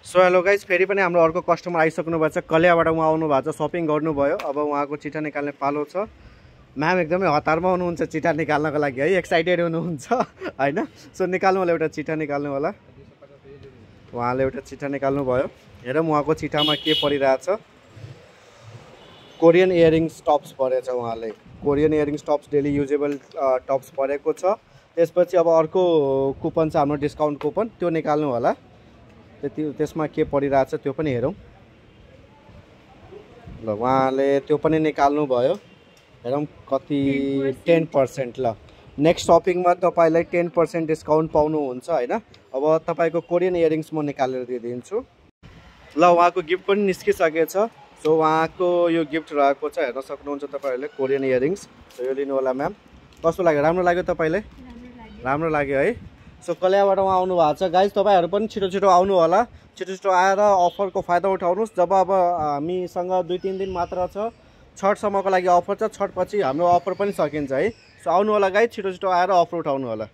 So hello guys, फेरि पनि हाम्रो अर्को कस्टमर आइसक्नु भएको छ। कलियाबाट उहाँ आउनु भएको छ, सपिङ गर्नुभयो। अब उहाँको चिठा निकाल्ने पालो छ। म्याम एकदमै हतारमा हुनुहुन्छ चिठा निकाल्नको लागि है, एक्साइटेड हुनुहुन्छ हैन। सो निकाल्नु होला, एउटा चिठा निकाल्नु होला। उहाँले एउटा चिठा निकाल्नु भयो। हेरौँ उहाँको चिठामा के परिरहेछ। कोरियन इयरिङ्स टप्स परेछ उहाँले। Korean earrings tops daily usable tops परेको छ। त्यसपछि अब अर्को कुपन छ हाम्रो, डिस्काउन्ट कुपन, त्यो निकाल्नु होला। त्यसमा के परिरहेछ त्यो पनि हेरौँ ल। उहाँले त्यो पनि निकाल्नु भयो। हेरौँ कति 10%। ल, नेक्स्ट सपिङमा तपाईँलाई 10% डिस्काउन्ट पाउनुहुन्छ हैन। अब तपाईँको कोरियन इयरिङ्स म निकालेर दिइदिन्छु। ल, उहाँको गिफ्ट पनि निस्किसकेछ। सो उहाँको यो गिफ्ट रहेको छ, हेर्न सक्नुहुन्छ तपाईँहरूले, कोरियन इयरिङ्स। सो यो लिनु होला म्याम। कस्तो लाग्यो? राम्रो लाग्यो तपाईँलाई? राम्रो लाग्यो है। सो कलियाबाट उहाँ आउनु भएको छ। गाइज तपाईँहरू पनि छिटो छिटो आउनु होला। छिटो छिटो आएर अफरको फाइदा उठाउनुहोस्। जब अब हामीसँग 2-3 दिन मात्र छ, छठसम्मको लागि अफर छ। छठपछि हाम्रो अफर पनि सकिन्छ है। सो आउनु होला गाइज, छिटो छिटो आएर अफर उठाउनु होला।